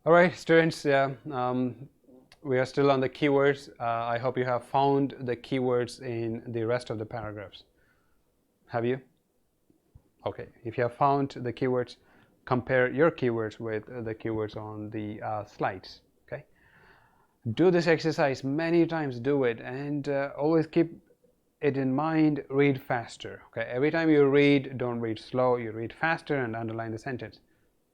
All right, students, yeah, we are still on the keywords. I hope you have found the keywords in the rest of the paragraphs. Have you? Okay, if you have found the keywords, compare your keywords with the keywords on the slides. Okay, do this exercise many times, do it, and always keep it in mind. Read faster. Okay, every time you read, don't read slow, you read faster and underline the sentence.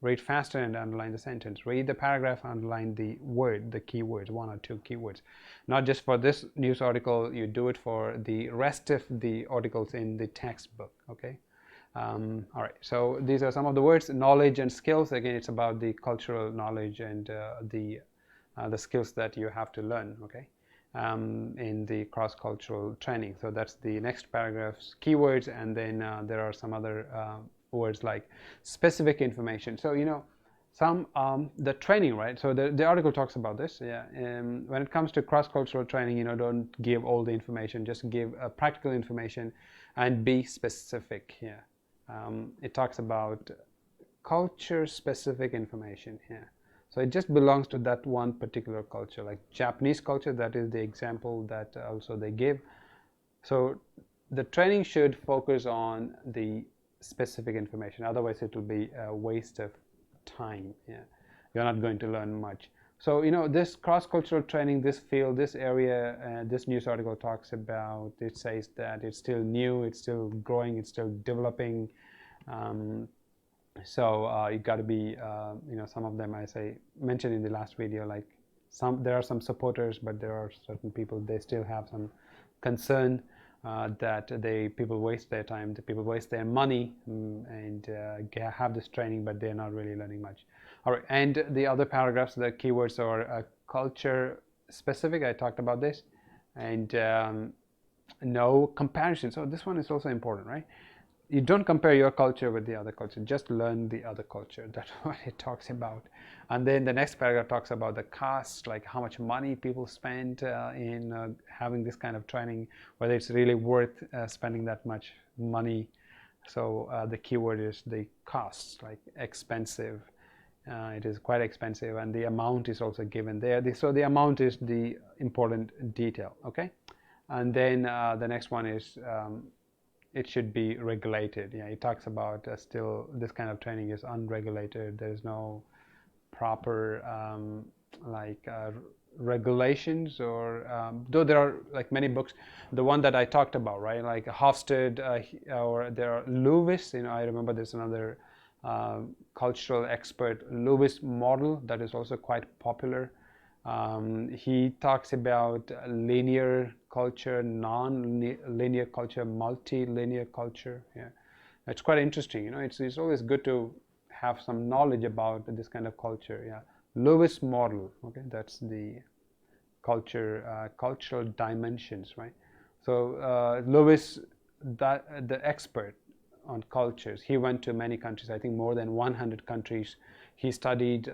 Read faster and underline the sentence. Read the paragraph, underline the word, the keywords, one or two keywords. Not just for this news article, you do it for the rest of the articles in the textbook. Okay. All right, so these are some of the words: knowledge and skills. Again, it's about the cultural knowledge and the skills that you have to learn. Okay, in the cross-cultural training. So that's the next paragraph's keywords, and then there are some other words like specific information. So some the training, right? So the article talks about this. Yeah, when it comes to cross-cultural training, don't give all the information. Just give practical information, and be specific. Yeah, it talks about culture-specific information here. So it just belongs to that one particular culture, like Japanese culture. That is the example that also they give. So the training should focus on the specific information. Otherwise, it will be a waste of time. Yeah, you're not going to learn much. So this cross-cultural training, this field, this area, this news article talks about. It says that it's still new, it's still growing, it's still developing. Um, so you got to be, some of them, as I mentioned in the last video, like there are some supporters, but there are certain people, they still have some concern that people waste their time, the people waste their money, and have this training, but they're not really learning much. All right, and the other paragraphs, the keywords are culture specific. I talked about this, and no comparison. So this one is also important, right? You don't compare your culture with the other culture, just learn the other culture. That's what it talks about. And then the next paragraph talks about the cost, like how much money people spend in having this kind of training, whether it's really worth spending that much money. So the keyword is the costs, like expensive. It is quite expensive, and the amount is also given there. So the amount is the important detail. Okay, and then the next one is it should be regulated. Yeah, he talks about still this kind of training is unregulated. There's no proper like regulations, or though there are like many books. The one that I talked about, right? Like Hofstede, or there are Lewis. I remember there's another cultural expert, Lewis model, that is also quite popular. He talks about linear culture, non-linear culture, multi-linear culture. Yeah, it's quite interesting. It's always good to have some knowledge about this kind of culture. Yeah, Lewis model. Okay, that's the cultural dimensions, right? So Lewis, the expert on cultures, he went to many countries. I think more than 100 countries. He studied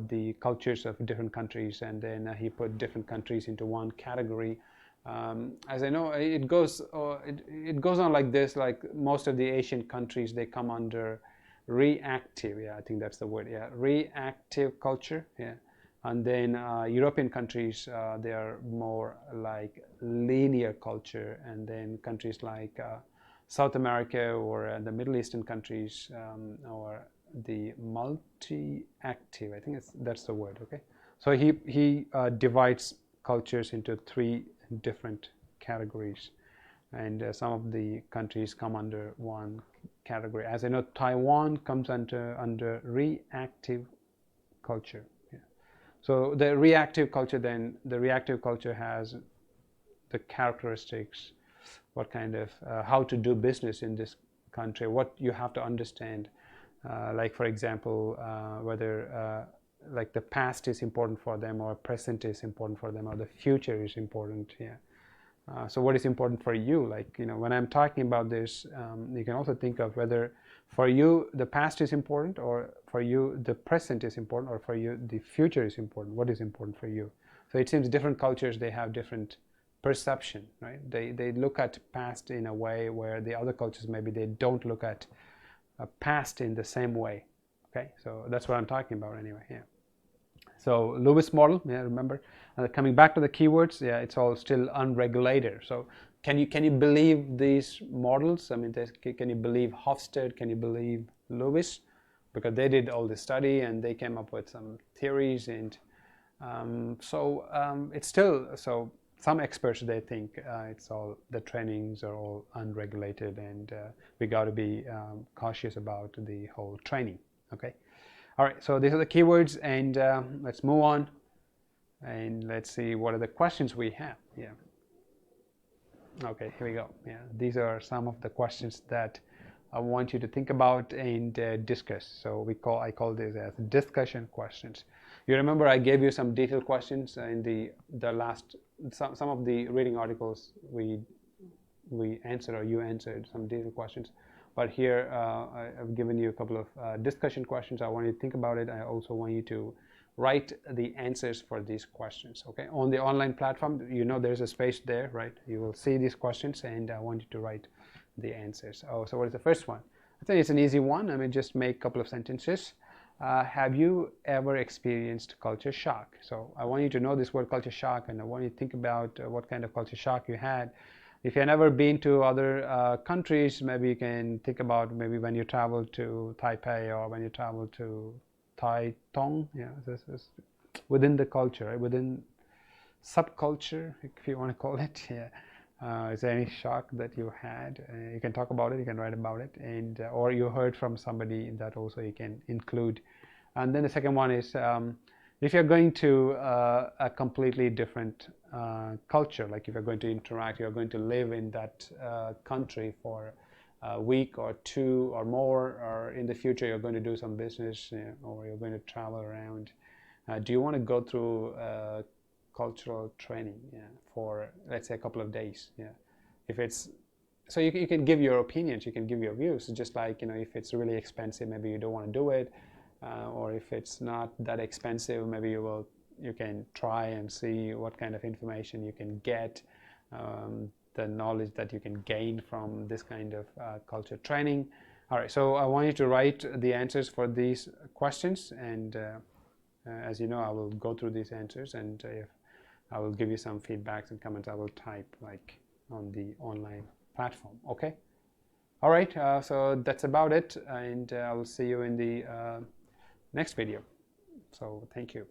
the cultures of different countries, and then he put different countries into one category. As I know, it goes on like this. Like most of the Asian countries, they come under reactive. Yeah, I think that's the word. Yeah, reactive culture. Yeah, and then European countries, they are more like linear culture, and then countries like South America, or the Middle Eastern countries, or the multi-active. I think that's the word. Okay, so he divides cultures into three different categories, and some of the countries come under one category. As I know, Taiwan comes under reactive culture. Yeah. So the reactive culture, then the reactive culture has the characteristics, what kind of how to do business in this country, what you have to understand. Like for example, whether like the past is important for them, or present is important for them, or the future is important. Yeah. So what is important for you? Like, when I'm talking about this, you can also think of whether for you the past is important, or for you the present is important, or for you the future is important. What is important for you? So it seems different cultures, they have different perception, right? They look at past in a way where the other cultures, maybe they don't look at past in the same way. Okay, so that's what I'm talking about anyway. Yeah. So Lewis model, yeah, remember. Coming back to the keywords, yeah, it's all still unregulated. So can you believe these models? I mean, can you believe Hofstede? Can you believe Lewis? Because they did all the study and they came up with some theories, and it's still so. Some experts, they think it's all, the trainings are all unregulated, and we got to be cautious about the whole training. Okay. All right, so these are the keywords, and let's move on, and let's see what are the questions we have. Yeah. Okay, here we go. Yeah, these are some of the questions that I want you to think about and discuss. So I call this as discussion questions. You remember I gave you some detailed questions in the last, some of the reading articles we answered, or you answered some detailed questions. But here I've given you a couple of discussion questions. I want you to think about it. I also want you to write the answers for these questions. Okay, on the online platform, you know there's a space there, right? You will see these questions, and I want you to write the answers. Oh, so what is the first one? I think it's an easy one. I mean, just make a couple of sentences. Have you ever experienced culture shock? So I want you to know this word culture shock, and I want you to think about what kind of culture shock you had. If you've never been to other countries, maybe you can think about maybe when you travel to Taipei, or when you travel to Taitung. Yeah, this is within the culture, right? Within subculture, if you want to call it. Yeah. Is there any shock that you had? You can talk about it, you can write about it, and or you heard from somebody, that also you can include. And then the second one is, if you're going to a completely different culture, like if you're going to interact, you're going to live in that country for a week or two or more, or in the future you're going to do some business, or you're going to travel around, do you want to go through cultural training, for let's say a couple of days? Yeah, if it's so you can give your opinions, you can give your views, just like, if it's really expensive, maybe you don't want to do it, or if it's not that expensive, maybe you can try and see what kind of information you can get, the knowledge that you can gain from this kind of culture training. All right, so I want you to write the answers for these questions, and as you know, I will go through these answers, and if I will give you some feedbacks and comments, I will type like on the online platform. Okay. All right. So that's about it, and I will see you in the next video. So thank you.